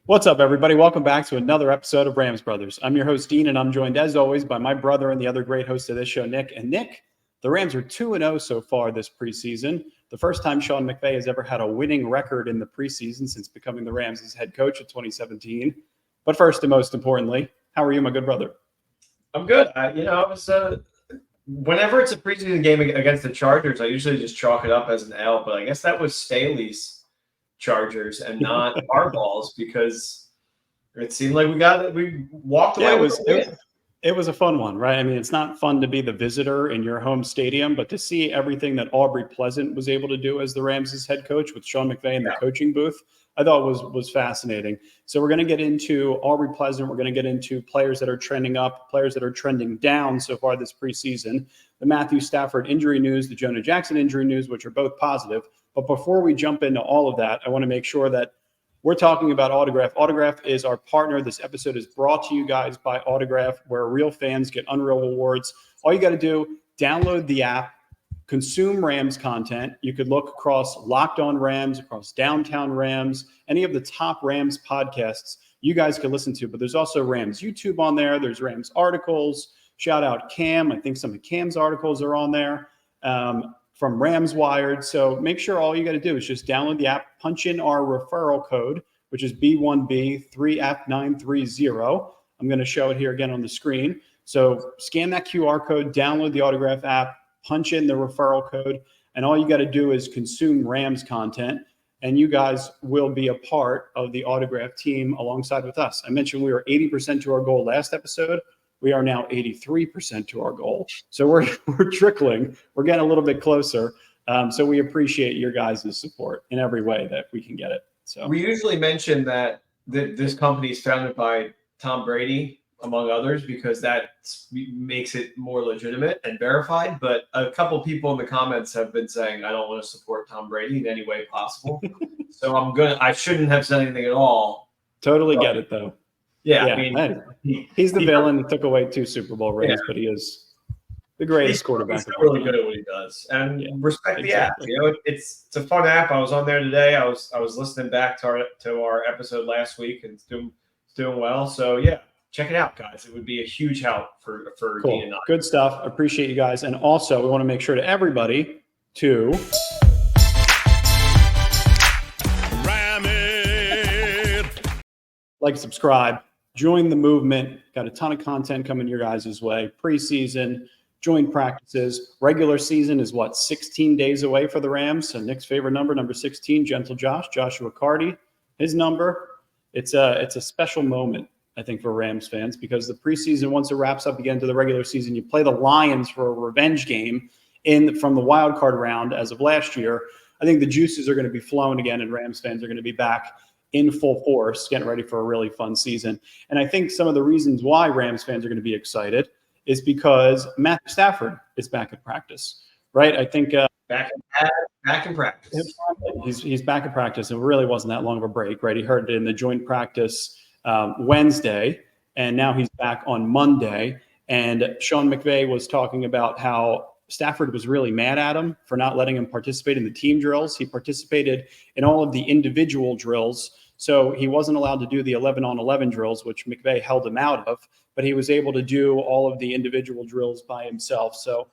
What's up, everybody? Welcome back to another episode of Rams Brothers. I'm your host, Dean, and I'm joined, as always, by my brother and the other great host of this show, Nick. And Nick, the Rams are 2-0 so far this preseason. The first time Sean McVay has ever had a winning record in the preseason since becoming the Rams' head coach in 2017. But first and most importantly, how are you, my good brother? I'm good. I was whenever it's a preseason game against the Chargers, I usually just chalk it up as an L. But I guess that was Staley's Chargers and not our balls, because it seemed like we walked away. It was a fun one, right? I mean, it's not fun to be the visitor in your home stadium, but to see everything that Aubrey Pleasant was able to do as the Rams' head coach with Sean McVay in the coaching booth, I thought was fascinating. So we're going to get into Aubrey Pleasant. We're going to get into players that are trending up, players that are trending down so far this preseason, the Matthew Stafford injury news, the Jonah Jackson injury news, which are both positive. But before we jump into all of that, I want to make sure that we're talking about Autograph. Autograph is our partner. This episode is brought to you guys by Autograph, where real fans get unreal rewards. All you got to do, download the app, consume Rams content. You could look across Locked On Rams, across Downtown Rams, any of the top Rams podcasts you guys can listen to. But there's also Rams YouTube on there. There's Rams articles. Shout out Cam. I think some of Cam's articles are on there. From Rams Wired. So make sure all you got to do is just download the app, punch in our referral code, which is B1B3F930. I'm going to show it here again on the screen. So scan that QR code, download the Autograph app, punch in the referral code, and all you got to do is consume Rams content, and you guys will be a part of the Autograph team alongside with us. I mentioned we were 80% to our goal last episode. We are now 83% to our goal. So we're trickling. We're getting a little bit closer. So we appreciate your guys' support in every way that we can get it. So we usually mention that this company is founded by Tom Brady, among others, because that makes it more legitimate and verified. But a couple people in the comments have been saying, I don't want to support Tom Brady in any way possible. So I shouldn't have said anything at all. Totally get it, though. Yeah, I mean, he's the villain. He took away 2 Super Bowl rings, but he is the greatest quarterback. He's really good at what he does, and respect the app. You know, it's a fun app. I was on there today. I was listening back to our episode last week, and it's doing well. So yeah, check it out, guys. It would be a huge help for cool. Dean and I. Good stuff. Appreciate you guys, and also we want to make sure to everybody to like, subscribe. Join the movement. Got a ton of content coming your guys' way. Preseason, joint practices. Regular season is 16 days away for the Rams. So Nick's favorite number 16, Gentle Joshua Carty, his number. It's a special moment, I think, for Rams fans, because the preseason, once it wraps up again to the regular season, you play the Lions for a revenge game from the wild card round as of last year. I think the juices are going to be flowing again, and Rams fans are going to be back in full force, getting ready for a really fun season. And I think some of the reasons why Rams fans are going to be excited is because Matthew Stafford is back at practice, right? I think back in practice. He's back at practice. It really wasn't that long of a break, right? He heard it in the joint practice Wednesday, and now he's back on Monday. And Sean McVay was talking about how Stafford was really mad at him for not letting him participate in the team drills. He participated in all of the individual drills. So he wasn't allowed to do the 11-on-11 drills, which McVay held him out of, but he was able to do all of the individual drills by himself. So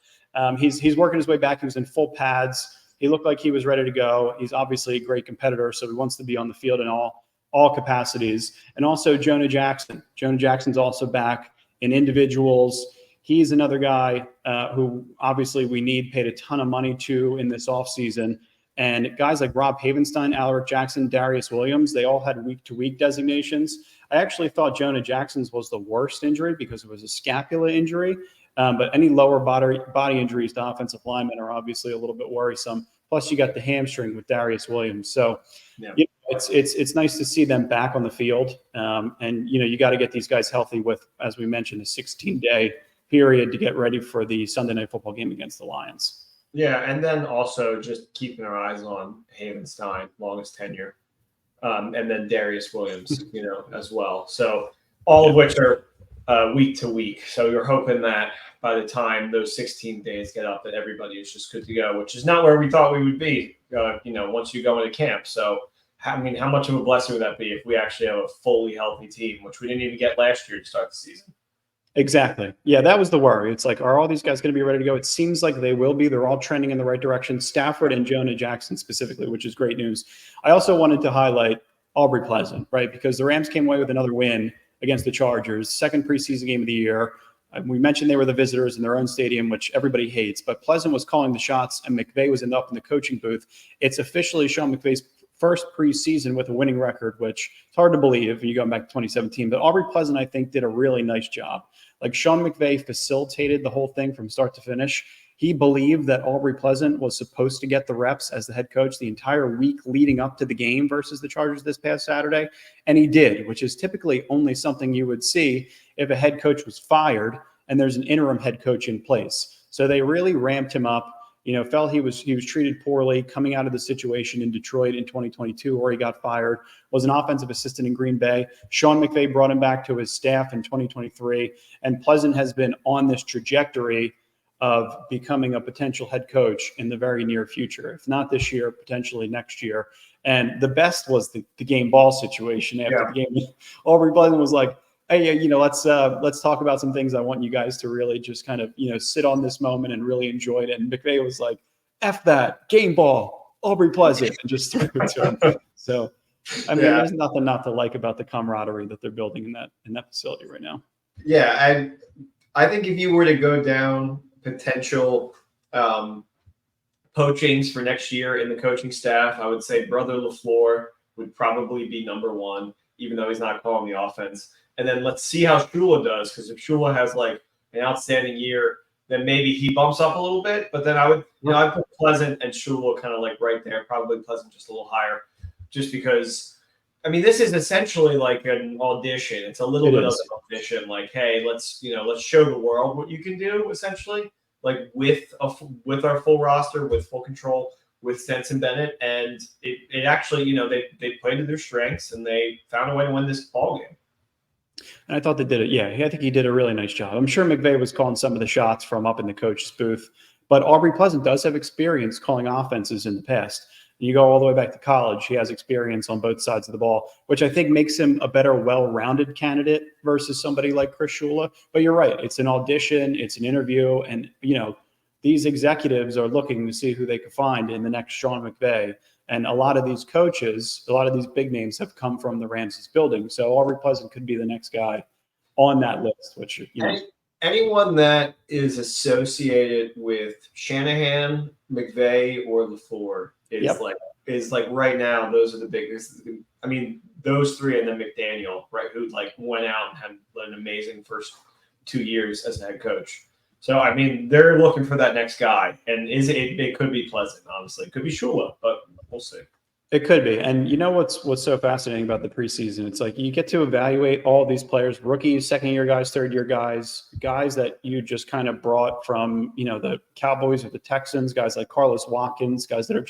he's working his way back. He was in full pads. He looked like he was ready to go. He's obviously a great competitor, so he wants to be on the field in all capacities. And also Jonah Jackson. Jonah Jackson's also back in individuals. He's another guy who obviously we paid a ton of money to in this offseason. And guys like Rob Havenstein, Alaric Jackson, Darious Williams, they all had week-to-week designations. I actually thought Jonah Jackson's was the worst injury because it was a scapula injury. But any lower body injuries to offensive linemen are obviously a little bit worrisome. Plus, you got the hamstring with Darious Williams. So it's nice to see them back on the field. And, you got to get these guys healthy with, as we mentioned, a 16-day period to get ready for the Sunday Night Football game against the Lions. Yeah, and then also just keeping our eyes on Havenstein, longest tenure, and then Darious Williams, as well. So all of which are week to week. So you're hoping that by the time those 16 days get up, that everybody is just good to go, which is not where we thought we would be, once you go into camp. So I mean, how much of a blessing would that be if we actually have a fully healthy team, which we didn't even get last year to start the season? Exactly. Yeah, that was the worry. It's like, are all these guys going to be ready to go? It seems like they will be. They're all trending in the right direction. Stafford and Jonah Jackson specifically, which is great news. I also wanted to highlight Aubrey Pleasant, right? Because the Rams came away with another win against the Chargers, second preseason game of the year. We mentioned they were the visitors in their own stadium, which everybody hates, but Pleasant was calling the shots and McVay was up in the coaching booth. It's officially Sean McVay's first preseason with a winning record, which it's hard to believe you go back to 2017. But Aubrey Pleasant, I think, did a really nice job. Like Sean McVay facilitated the whole thing from start to finish. He believed that Aubrey Pleasant was supposed to get the reps as the head coach the entire week leading up to the game versus the Chargers this past Saturday. And he did, which is typically only something you would see if a head coach was fired and there's an interim head coach in place. So they really ramped him up. Felt he was treated poorly coming out of the situation in Detroit in 2022 where he got fired, was an offensive assistant in Green Bay. Sean McVay brought him back to his staff in 2023, and Pleasant has been on this trajectory of becoming a potential head coach in the very near future. If not this year, potentially next year. And the best was the game ball situation after the game. Aubrey Pleasant was like, hey, let's talk about some things I want you guys to really just kind of, sit on this moment and really enjoy it. And McVay was like, F that, game ball, Aubrey Pleasant, and just threw it to him. So, I mean, there's nothing not to like about the camaraderie that they're building in that facility right now. Yeah, and I think if you were to go down potential poachings for next year in the coaching staff, I would say Brother LaFleur would probably be number one, even though he's not calling the offense. And then let's see how Shula does, because if Shula has like an outstanding year, then maybe he bumps up a little bit. But then I'd put Pleasant and Shula kind of like right there, probably Pleasant just a little higher, just because. I mean, this is essentially like an audition. It's a little bit of an audition. Like, hey, let's show the world what you can do, essentially. Like with our full roster, with full control, with Stetson Bennett, and it actually, they played to their strengths and they found a way to win this ball game. And I thought they did it. Yeah, I think he did a really nice job. I'm sure McVay was calling some of the shots from up in the coach's booth, but Aubrey Pleasant does have experience calling offenses in the past. You go all the way back to college, he has experience on both sides of the ball, which I think makes him a better, well-rounded candidate versus somebody like Chris Shula. But you're right. It's an audition. It's an interview. And, these executives are looking to see who they could find in the next Sean McVay. And a lot of these coaches, a lot of these big names have come from the Rams' building. So Aubrey Pleasant could be the next guy on that list, which, anyone that is associated with Shanahan, McVay, or LaFleur is like right now, those are the biggest. I mean, those three and then McDaniel, right, who like went out and had an amazing first 2 years as a head coach. So, I mean, they're looking for that next guy. And it could be Pleasant, honestly. It could be Shula, but we'll see. It could be. And you know what's so fascinating about the preseason? It's like you get to evaluate all these players, rookies, second-year guys, third-year guys that you just kind of brought from, the Cowboys or the Texans, guys like Carlos Watkins, guys that are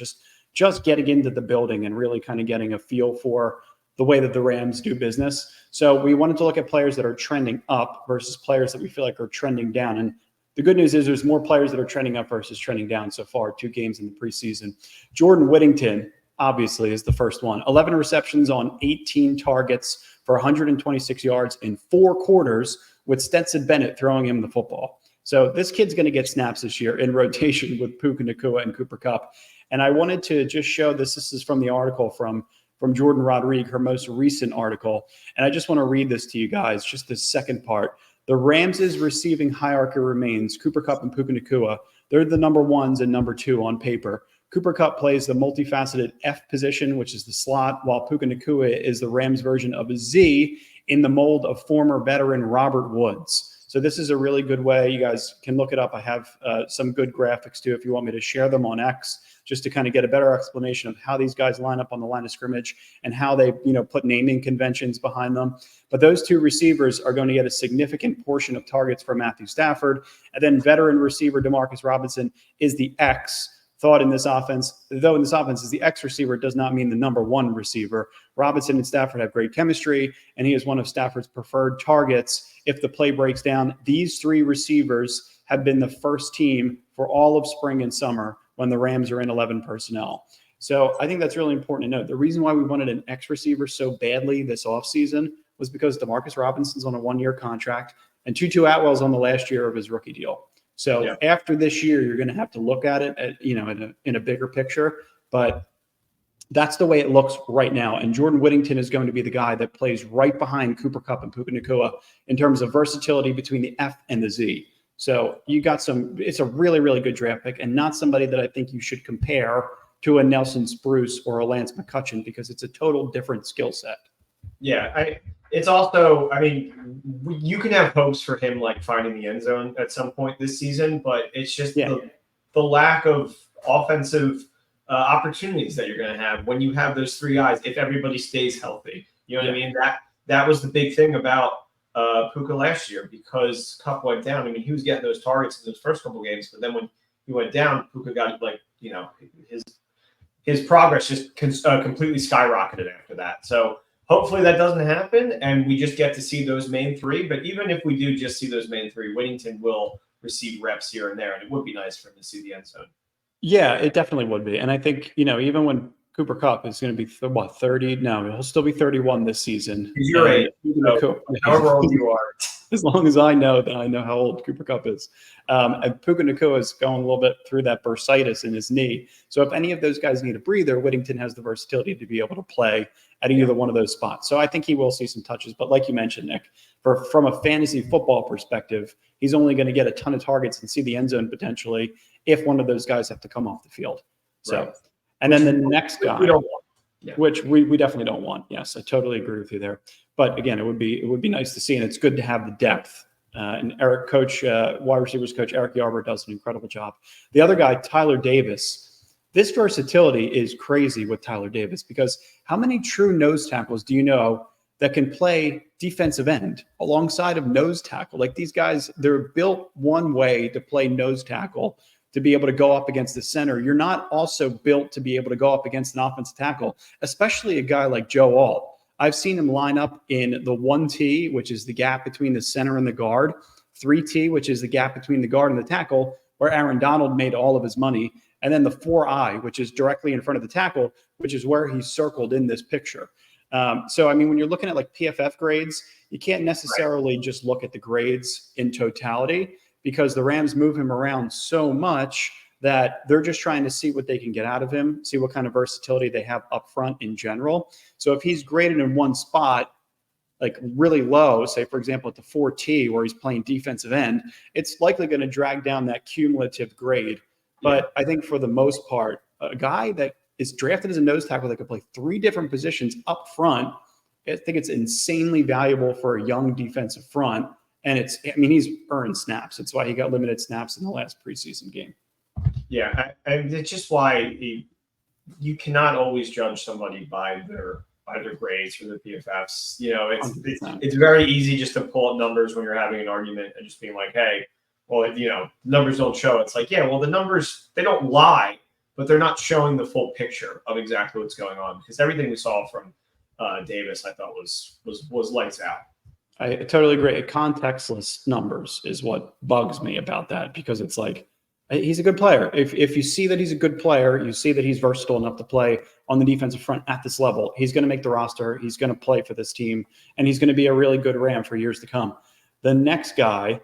just getting into the building and really kind of getting a feel for the way that the Rams do business. So we wanted to look at players that are trending up versus players that we feel like are trending down. And the good news is there's more players that are trending up versus trending down so far, 2 games in the preseason. Jordan Whittington, obviously, is the first one. 11 receptions on 18 targets for 126 yards in 4 quarters with Stetson Bennett throwing him the football. So this kid's going to get snaps this year in rotation with Puka Nacua and Cooper Kupp. And I wanted to just show this. This is from the article from Jordan Rodriguez, her most recent article. And I just want to read this to you guys, just the second part. The Rams' receiving hierarchy remains Cooper Kupp and Puka Nacua. They're the number 1s and number 2 on paper. Cooper Kupp plays the multifaceted F position, which is the slot, while Puka Nacua is the Rams version of a Z in the mold of former veteran Robert Woods. So this is a really good way. You guys can look it up. I have some good graphics too if you want me to share them on X, just to kind of get a better explanation of how these guys line up on the line of scrimmage and how they, put naming conventions behind them. But those 2 receivers are going to get a significant portion of targets from Matthew Stafford. And then veteran receiver Demarcus Robinson is the X. Thought in this offense, though in this offense is the X receiver, does not mean the number 1 receiver. Robinson and Stafford have great chemistry, and he is one of Stafford's preferred targets. If the play breaks down, these 3 receivers have been the first team for all of spring and summer when the Rams are in 11 personnel. So I think that's really important to note. The reason why we wanted an X receiver so badly this offseason was because Demarcus Robinson's on a 1-year contract and Tutu Atwell's on the last year of his rookie deal. So after this year, you're going to have to look at it at, in a bigger picture. But that's the way it looks right now. And Jordan Whittington is going to be the guy that plays right behind Cooper Kupp and Puka Nacua in terms of versatility between the F and the Z. So you got it's a really, really good draft pick and not somebody that I think you should compare to a Nelson Spruce or a Lance McCutcheon because it's a total different skill set. Yeah. It's also, I mean, you can have hopes for him like finding the end zone at some point this season, but it's just the lack of offensive opportunities that you're going to have when you have those three guys, if everybody stays healthy. You know what I mean? That was the big thing about Puka last year because Kupp went down. I mean, he was getting those targets in those first couple of games, but then when he went down, Puka got his progress just completely skyrocketed after that. So hopefully that doesn't happen and we just get to see those main three. But even if we do just see those main three, Whittington will receive reps here and there, and it would be nice for him to see the end zone. Yeah, it definitely would be. And I think, even when Cooper Kupp is going to be, 30? No, he'll still be 31 this season. You're right. However old you are. As long as I know that I know how old Cooper Kupp is. And Puka Nacua is going a little bit through that bursitis in his knee. So if any of those guys need a breather, Whittington has the versatility to be able to play at either one of those spots. So I think he will see some touches. But like you mentioned, Nick, from a fantasy football perspective, he's only going to get a ton of targets and see the end zone potentially if one of those guys have to come off the field. So, and then the next guy, which we definitely don't want. Yes, I totally agree with you there. But again, it would be nice to see, and it's good to have the depth. And wide receivers coach Eric Yarber does an incredible job. The other guy, Tyler Davis, this versatility is crazy with Tyler Davis because how many true nose tackles do you know that can play defensive end alongside of nose tackle? Like these guys, they're built one way to play nose tackle to be able to go up against the center. You're not also built to be able to go up against an offensive tackle, especially a guy like Joe Alt. I've seen him line up in the 1T, which is the gap between the center and the guard, 3T, which is the gap between the guard and the tackle, where Aaron Donald made all of his money, and then the 4I, which is directly in front of the tackle, which is where he's circled in this picture. So, I mean, when you're looking at like PFF grades, you can't necessarily just look at the grades in totality because the Rams move him around so much that they're just trying to see what they can get out of him, see what kind of versatility they have up front in general. So if he's graded in one spot, like really low, say, for example, at the 4T where he's playing defensive end, it's likely going to drag down that cumulative grade. But I think for the most part, a guy that is drafted as a nose tackle that could play 3 different positions up front, I think it's insanely valuable for a young defensive front. And he's earned snaps. That's why he got limited snaps in the last preseason game. Yeah, and it's just why you cannot always judge somebody by their grades or their PFFs. It's very easy just to pull up numbers when you're having an argument and just being like, hey, well, numbers don't show. It's like, yeah, well, the numbers, they don't lie, but they're not showing the full picture of exactly what's going on because everything we saw from Davis, I thought was lights out. I totally agree. Contextless numbers is what bugs me about that because it's like, he's a good player. If you see that he's a good player, you see that he's versatile enough to play on the defensive front at this level. He's going to make the roster. He's going to play for this team, and he's going to be a really good Ram for years to come. The next guy,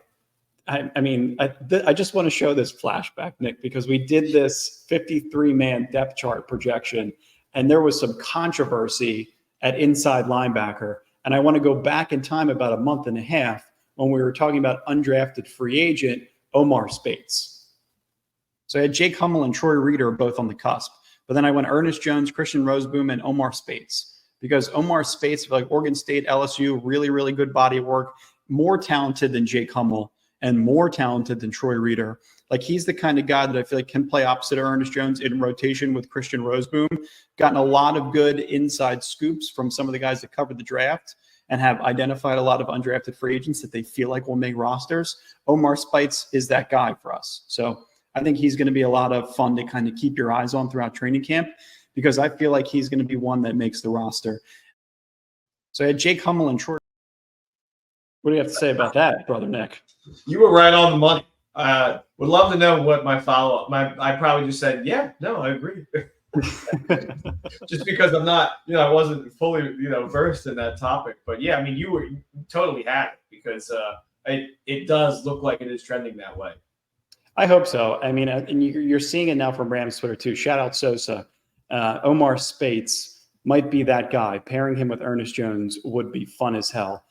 I just want to show this flashback, Nick, because we did this 53-man depth chart projection, and there was some controversy at inside linebacker. And I want to go back in time about a month and a half when we were talking about undrafted free agent Omar Speights. So I had Jake Hummel and Troy Reeder both on the cusp. But then I went Ernest Jones, Christian Roseboom, and Omar Speights. Because Omar Speights, like Oregon State, LSU, really, really good body of work, more talented than Jake Hummel and more talented than Troy Reeder. Like he's the kind of guy that I feel like can play opposite of Ernest Jones in rotation with Christian Roseboom. Gotten a lot of good inside scoops from some of the guys that covered the draft and have identified a lot of undrafted free agents that they feel like will make rosters. Omar Speights is that guy for us. So I think he's going to be a lot of fun to kind of keep your eyes on throughout training camp because I feel like he's going to be one that makes the roster. So I had Jake Hummel and Troy. What do you have to say about that, Brother Nick? You were right on the money. Would love to know what my follow-up. I probably just said, yeah, no, I agree. Just because I'm not, I wasn't fully, versed in that topic. But yeah, I mean, you totally had it because it does look like it is trending that way. I hope so. I mean, and you're seeing it now from Rams Twitter too. Shout out Sosa. Omar Spates might be that guy. Pairing him with Ernest Jones would be fun as hell.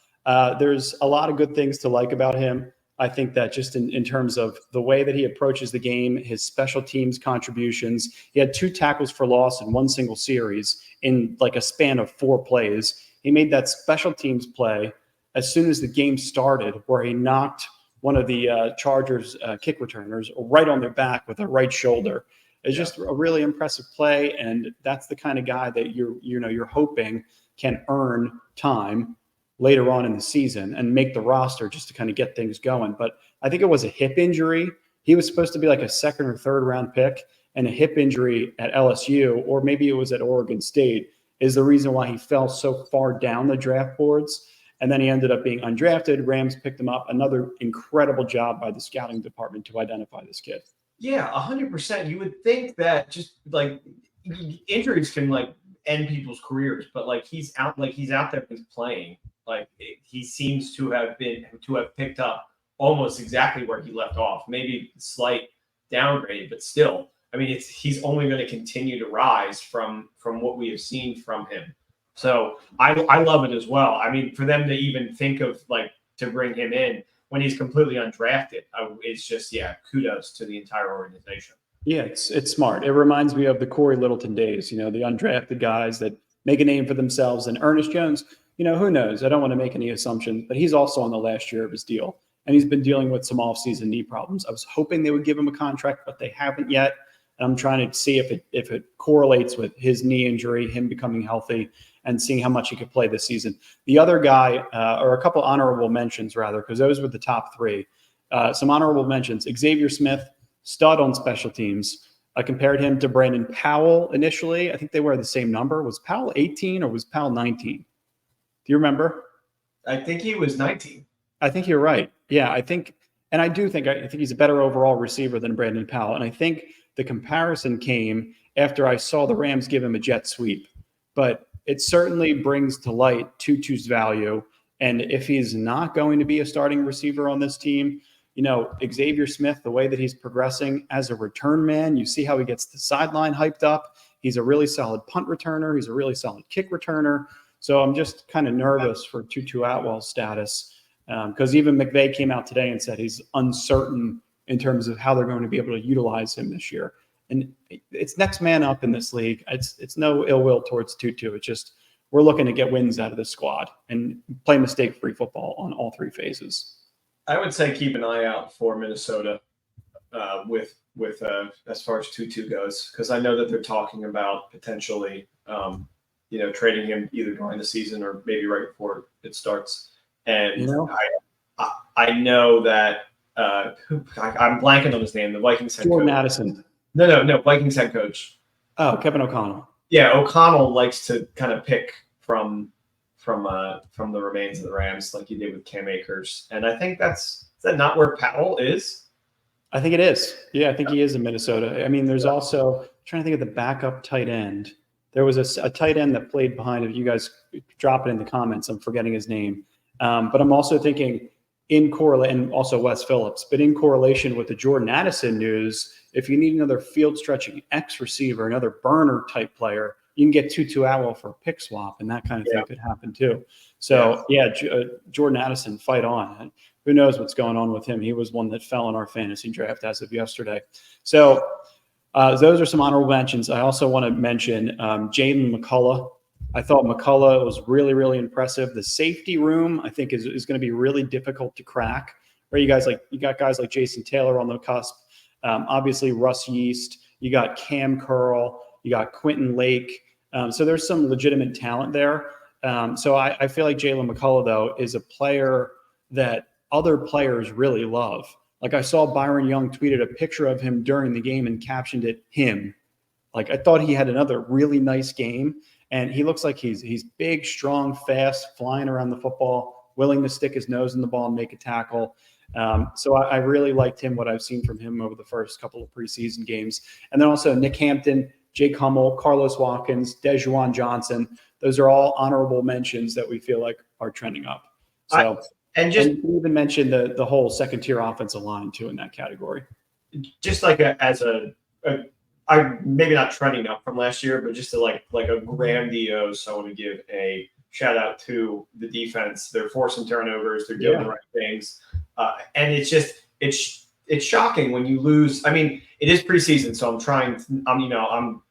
There's a lot of good things to like about him. I think that just in terms of the way that he approaches the game, his special teams contributions, he had 2 tackles for loss in one single series in like a span of 4 plays. He made that special teams play as soon as the game started where he knocked one of the Chargers kick returners right on their back with their right shoulder. It's just a really impressive play, and that's the kind of guy that you're hoping can earn time later on in the season and make the roster just to kind of get things going. But I think it was a hip injury. He was supposed to be like a 2nd or 3rd round pick, and a hip injury at LSU, or maybe it was at Oregon State, is the reason why he fell so far down the draft boards. And then he ended up being undrafted. Rams picked him up. Another incredible job by the scouting department to identify this kid. Yeah, 100%. You would think that just like injuries can like end people's careers, but like he's out there, he's playing. Like he seems to have picked up almost exactly where he left off. Maybe slight downgrade, but still, I mean, he's only going to continue to rise from what we have seen from him. So I love it as well. I mean, for them to even think of like to bring him in when he's completely undrafted, it's just, kudos to the entire organization. Yeah, it's smart. It reminds me of the Corey Littleton days, the undrafted guys that make a name for themselves. And Ernest Jones, who knows? I don't want to make any assumptions, but he's also on the last year of his deal. And he's been dealing with some off-season knee problems. I was hoping they would give him a contract, but they haven't yet. And I'm trying to see if it correlates with his knee injury, him becoming healthy, and seeing how much he could play this season. The other guy, or a couple honorable mentions rather, because those were the top 3. Some honorable mentions. Xavier Smith, stud on special teams. I compared him to Brandon Powell initially. I think they wear the same number. Was Powell 18 or was Powell 19? Do you remember? I think he was 19. I think you're right. Yeah, I think he's a better overall receiver than Brandon Powell. And I think the comparison came after I saw the Rams give him a jet sweep. But it certainly brings to light Tutu's value. And if he's not going to be a starting receiver on this team, Xavier Smith, the way that he's progressing as a return man, you see how he gets the sideline hyped up. He's a really solid punt returner. He's a really solid kick returner. So I'm just kind of nervous for Tutu Atwell's status because even McVay came out today and said he's uncertain in terms of how they're going to be able to utilize him this year. And it's next man up in this league. It's no ill will towards Tutu. It's just we're looking to get wins out of this squad and play mistake-free football on all 3 phases. I would say keep an eye out for Minnesota with as far as Tutu goes, because I know that they're talking about potentially trading him either during the season or maybe right before it starts. And I know that I'm blanking on his name. The Vikings head Jordan coach. Addison. No. Vikings head coach. Oh, Kevin O'Connell. Yeah, O'Connell likes to kind of pick from the remains of the Rams, like you did with Cam Akers, and I think is that not where Powell is? I think it is. Yeah, I think he is in Minnesota. I mean, there's also I'm trying to think of the backup tight end. There was a tight end that played behind him. You guys drop it in the comments. I'm forgetting his name, but I'm also thinking in correlation, and also Wes Phillips, but in correlation with the Jordan Addison news, if you need another field stretching X receiver, another burner type player, you can get Tutu Atwell for a pick swap, and that kind of thing could happen too. So Jordan Addison, fight on. Who knows what's going on with him? He was one that fell in our fantasy draft as of yesterday. So those are some honorable mentions. I also want to mention Jalen McCullough. I thought McCullough was really, really impressive. The safety room, I think, is going to be really difficult to crack. Where you got guys like Jason Taylor on the cusp. Obviously, Russ Yeast. You got Cam Curl. You got Quentin Lake. So there's some legitimate talent there. So I feel like Jalen McCullough, though, is a player that other players really love. Like I saw Byron Young tweeted a picture of him during the game and captioned it him. Like I thought he had another really nice game. And he looks like he's big, strong, fast, flying around the football, willing to stick his nose in the ball and make a tackle. So I really liked him, what I've seen from him over the first couple of preseason games. And then also Nick Hampton, Jake Hummel, Carlos Watkins, Dejuan Johnson. Those are all honorable mentions that we feel like are trending up. So, and you can even mention the whole second tier offensive line too in that category. Just like I'm maybe not trending up from last year, but just like a grandiose, I want to give a shout out to the defense. They're forcing turnovers. They're doing the right things. And it's shocking when you lose. I mean, it is preseason, so I'm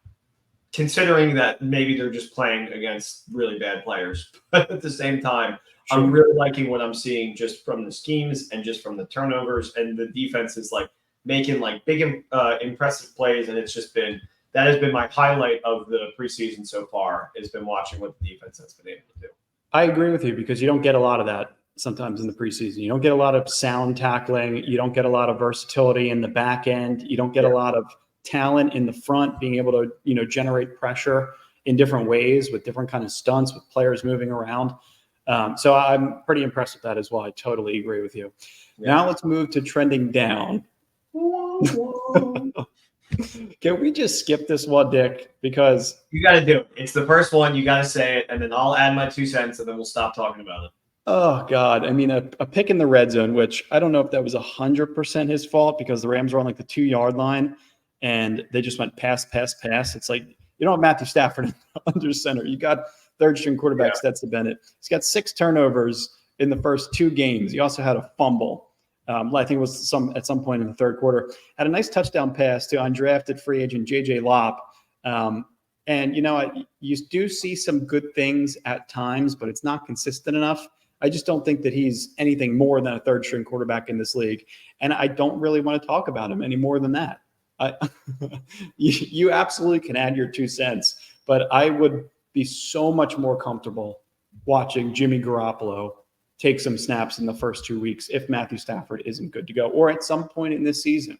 considering that maybe they're just playing against really bad players. But at the same time, sure, I'm really liking what I'm seeing just from the schemes and just from the turnovers, and the defense is like making like big, impressive plays. And that has been my highlight of the preseason so far, has been watching what the defense has been able to do. I agree with you, because you don't get a lot of that sometimes in the preseason. You don't get a lot of sound tackling. You don't get a lot of versatility in the back end. You don't get a lot of talent in the front, being able to, generate pressure in different ways with different kind of stunts with players moving around. So I'm pretty impressed with that as well. I totally agree with you. Yeah. Now let's move to trending down. Can we just skip this one, Dick? Because you got to do it. It's the first one. You got to say it, and then I'll add my 2 cents, and then we'll stop talking about it. Oh, God. I mean, a pick in the red zone, which I don't know if that was 100% his fault, because the Rams were on like the 2-yard line, and they just went pass. It's like, you don't have Matthew Stafford under center. You got third-string quarterback Stetson Bennett. He's got 6 turnovers in the first 2 games. He also had a fumble. I think it was at some point in the third quarter. Had a nice touchdown pass to undrafted free agent J.J. Lopp. And, you do see some good things at times, but it's not consistent enough. I just don't think that he's anything more than a third-string quarterback in this league. And I don't really want to talk about him any more than that. You absolutely can add your 2 cents, but I would be so much more comfortable watching Jimmy Garoppolo take some snaps in the first 2 weeks if Matthew Stafford isn't good to go, or at some point in this season.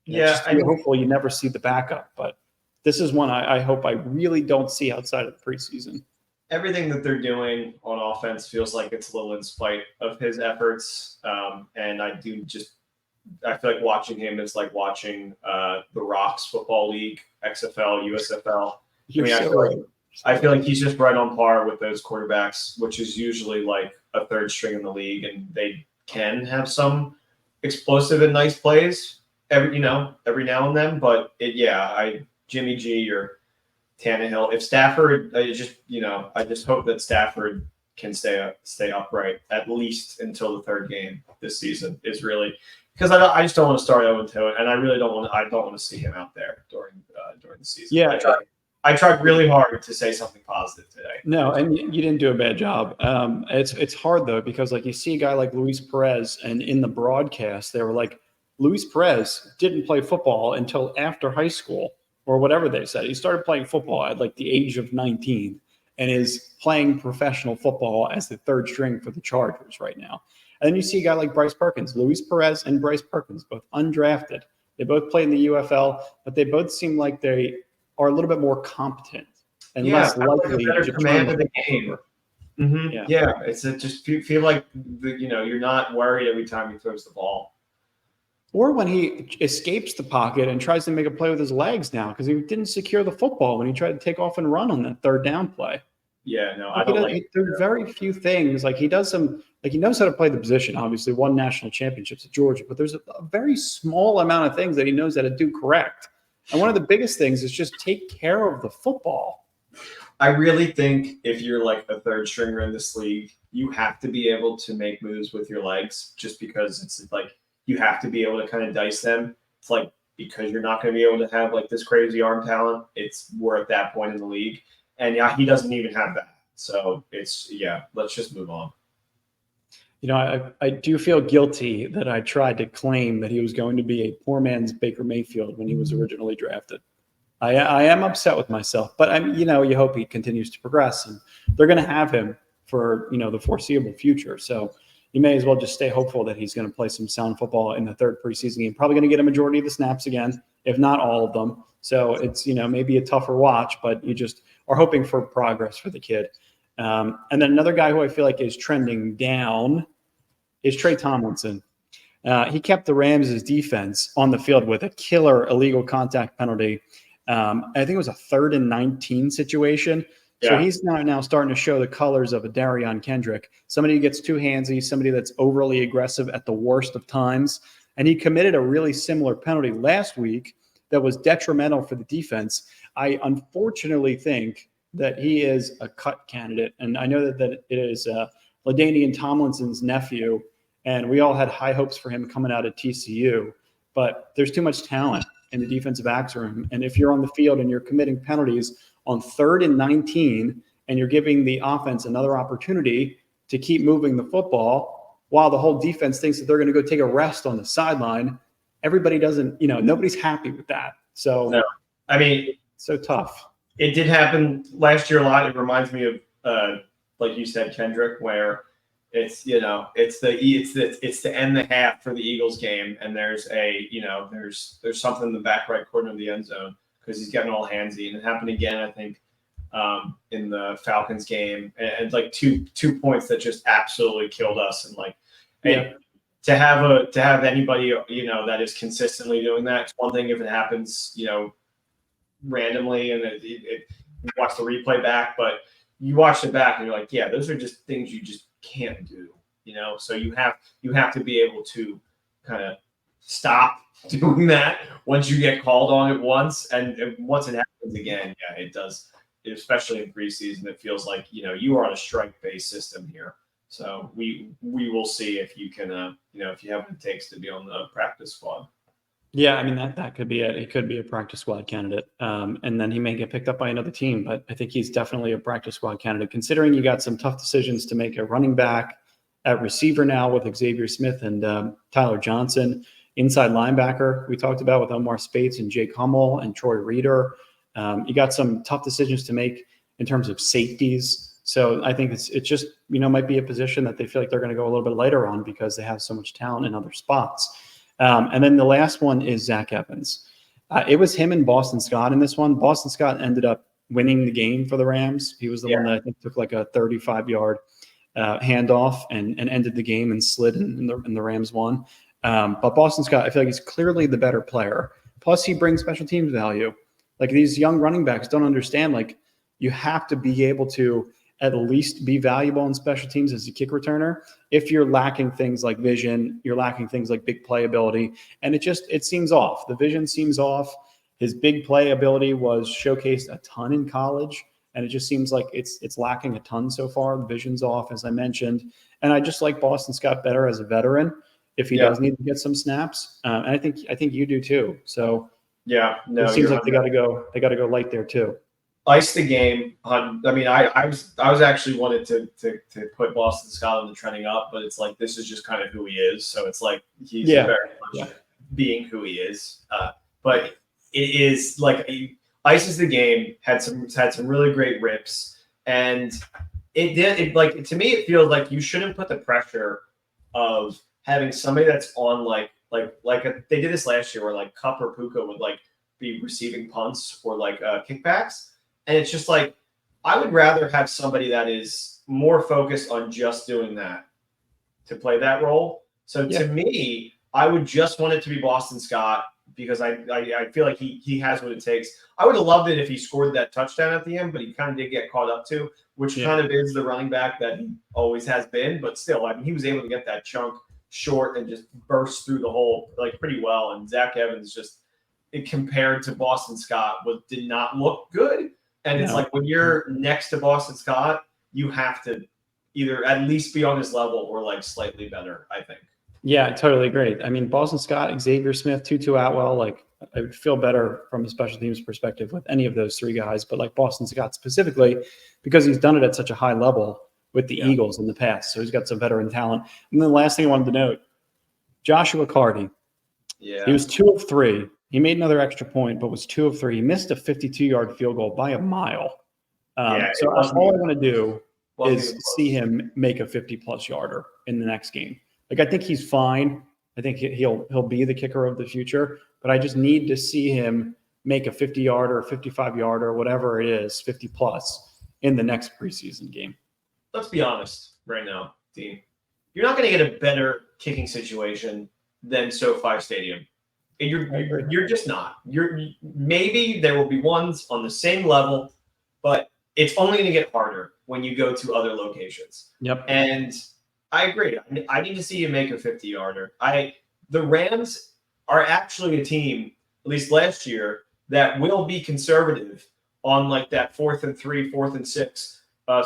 Hopefully you never see the backup, but this is one I hope I really don't see outside of the preseason. Everything that they're doing on offense feels like it's a little in spite of his efforts. And I feel like watching him is like watching the Rocks Football League, XFL, USFL. I feel like he's just right on par with those quarterbacks, which is usually like a third string in the league, and they can have some explosive and nice plays every now and then. But Jimmy G or Tannehill, if Stafford, I just hope that Stafford can stay upright at least until the third game this season, is really, because I just don't want to start 0-2, and I really don't want to see him out there during the season. Yeah. I tried really hard to say something positive today. No, and you didn't do a bad job. It's hard, though, because like you see a guy like Luis Perez, and in the broadcast, they were like, Luis Perez didn't play football until after high school, or whatever they said. He started playing football at like the age of 19 and is playing professional football as the third string for the Chargers right now. And then you see a guy like Bryce Perkins, Luis Perez and Bryce Perkins, both undrafted. They both play in the UFL, but they both seem like they are a little bit more competent and less likely to command of the game. Mm-hmm. Yeah, it's just feel like you're not worried every time he throws the ball, or when he escapes the pocket and tries to make a play with his legs now, because he didn't secure the football when he tried to take off and run on that third down play. Yeah, no, I don't like. There's very few things like he does he knows how to play the position. Obviously, won national championships at Georgia, but there's a very small amount of things that he knows how to do correct. And one of the biggest things is just take care of the football. I really think if you're like a third stringer in this league, you have to be able to make moves with your legs, just because it's like you have to be able to kind of dice them. It's like, because you're not going to be able to have like this crazy arm talent. We're at that point in the league, and he doesn't even have that. So let's just move on. I do feel guilty that I tried to claim that he was going to be a poor man's Baker Mayfield when he was originally drafted. I am upset with myself, but you hope he continues to progress, and they're going to have him for, the foreseeable future. So you may as well just stay hopeful that he's going to play some sound football in the third preseason game. Probably going to get a majority of the snaps again, if not all of them. So it's, maybe a tougher watch, but you just are hoping for progress for the kid. And then another guy who I feel like is trending down is Trey Tomlinson. He kept the Rams' defense on the field with a killer illegal contact penalty I think it was a 3rd and 19 situation. So he's now starting to show the colors of a Darion Kendrick, somebody who gets too handsy, somebody that's overly aggressive at the worst of times. And he committed a really similar penalty last week that was detrimental for the defense. I unfortunately think that he is a cut candidate. And I know that it is LaDainian Tomlinson's nephew, and we all had high hopes for him coming out of TCU. But there's too much talent in the defensive backs room. And if you're on the field and you're committing penalties on 3rd and 19, and you're giving the offense another opportunity to keep moving the football while the whole defense thinks that they're going to go take a rest on the sideline, everybody doesn't, nobody's happy with that. So, no. I mean, so tough. It did happen last year a lot. It reminds me of, like you said, Kendrick, where it's to end the half for the Eagles game, and there's there's something in the back right corner of the end zone because he's getting all handsy, and it happened again, I think, in the Falcons game, and like two points that just absolutely killed us, and like, to have anybody that is consistently doing that. It's one thing if it happens randomly and you watch the replay back, but you watch it back and you're like, yeah, those are just things you just can't do, so you have to be able to kind of stop doing that once you get called on it once, and once it happens again, it does, especially in preseason. It feels like you are on a strike-based system here, so we will see if you can if you have what it takes to be on the practice squad. Yeah, I mean, that could be it. He could be a practice squad candidate, and then he may get picked up by another team. But I think he's definitely a practice squad candidate, considering you got some tough decisions to make at running back, at receiver now with Xavier Smith and Tyler Johnson, inside linebacker we talked about with Omar Spates and Jake Hummel and Troy Reeder. You got some tough decisions to make in terms of safeties. So I think it's just might be a position that they feel like they're going to go a little bit later on because they have so much talent in other spots. And then the last one is Zach Evans. It was him and Boston Scott in this one. Boston Scott ended up winning the game for the Rams. He was the one that I think took like a 35-yard handoff and ended the game and slid and the Rams won. But Boston Scott, I feel like he's clearly the better player. Plus, he brings special teams value. Like, these young running backs don't understand, like, you have to be able to at least be valuable in special teams as a kick returner. If you're lacking things like vision, you're lacking things like big playability, and it seems off. The vision seems off. His big playability was showcased a ton in college, and it just seems like it's lacking a ton so far. The vision's off, as I mentioned, and I just like Boston Scott better as a veteran if he does need to get some snaps, and I think you do too. So it seems like they got to go light there too. Ice the game. I was actually wanted to put Boston Scott on the trending up, but it's like this is just kind of who he is. So it's like he's very much being who he is. But it is like ices the game. Had some really great rips, and it like, to me it feels like you shouldn't put the pressure of having somebody that's on like they did this last year where like Cup or Puka would like be receiving punts or like kickbacks. And it's just like, I would rather have somebody that is more focused on just doing that to play that role. So to me, I would just want it to be Boston Scott because I feel like he has what it takes. I would have loved it if he scored that touchdown at the end, but he kind of did get caught up to, which kind of is the running back that he always has been. But still, I mean, he was able to get that chunk short and just burst through the hole like pretty well. And Zach Evans compared to Boston Scott did not look good. And it's like when you're next to Boston Scott, you have to either at least be on his level or like slightly better, I think. Yeah, I totally agree. I mean, Boston Scott, Xavier Smith, Tutu Atwell, like, I would feel better from a special teams perspective with any of those three guys, but like Boston Scott specifically, because he's done it at such a high level with the Eagles in the past. So he's got some veteran talent. And then the last thing I wanted to note, Joshua Carty. Yeah. He was 2 of 3. He made another extra point, but was 2 of 3. He missed a 52-yard field goal by a mile. So all I want to do is see him make a 50-plus yarder in the next game. Like, I think he's fine. I think he'll be the kicker of the future, but I just need to see him make a 50-yarder, 55-yarder, whatever it is, 50-plus in the next preseason game. Let's be honest right now, Dean. You're not going to get a better kicking situation than SoFi Stadium. And you're just not. Maybe there will be ones on the same level, but it's only going to get harder when you go to other locations. Yep. And I agree. I need to see you make a 50-yarder. The Rams are actually a team, at least last year, that will be conservative on like that 4th and 3, 4th and 6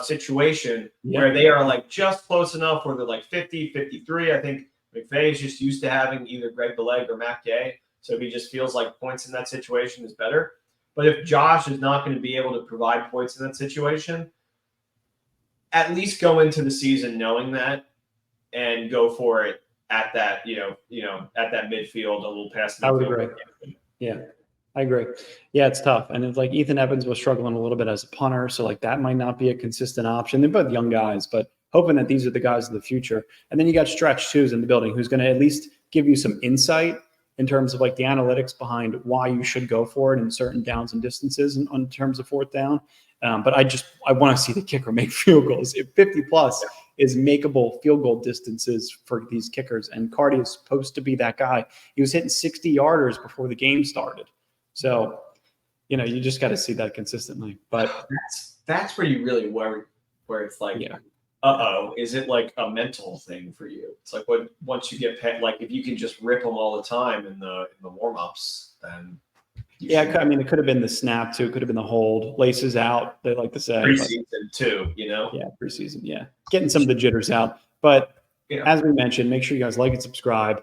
situation where they are like just close enough where they're like 50, 53. I think McVay is just used to having either Greg Beleg or Matt Gay. So he just feels like points in that situation is better. But if Josh is not going to be able to provide points in that situation, at least go into the season knowing that and go for it at that, at that midfield, a little past midfield. I would agree. Yeah, I agree. Yeah, it's tough. And it's like Ethan Evans was struggling a little bit as a punter. So like that might not be a consistent option. They're both young guys, but hoping that these are the guys of the future. And then you got Stretch too in the building, who's going to at least give you some insight in terms of like the analytics behind why you should go for it in certain downs and distances in terms of 4th down. But I want to see the kicker make field goals. If 50 plus is makeable field goal distances for these kickers, and Cardi is supposed to be that guy. He was hitting 60-yarders before the game started. So, you just got to see that consistently. But that's where you really worry, where it's like, is it like a mental thing for you? It's like once you get like if you can just rip them all the time in the warm-ups, then it could have been the snap too. It could have been the hold, laces out. They like to say preseason too. Yeah, preseason. Yeah, getting some of the jitters out. But as we mentioned, make sure you guys like and subscribe.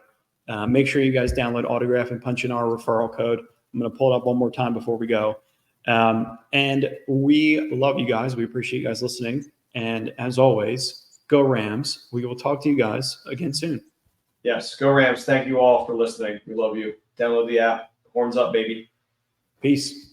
Make sure you guys download Autograph and punch in our referral code. I'm going to pull it up one more time before we go. And we love you guys. We appreciate you guys listening. And as always, go Rams. We will talk to you guys again soon. Yes, go Rams. Thank you all for listening. We love you. Download the app. Horns up, baby. Peace.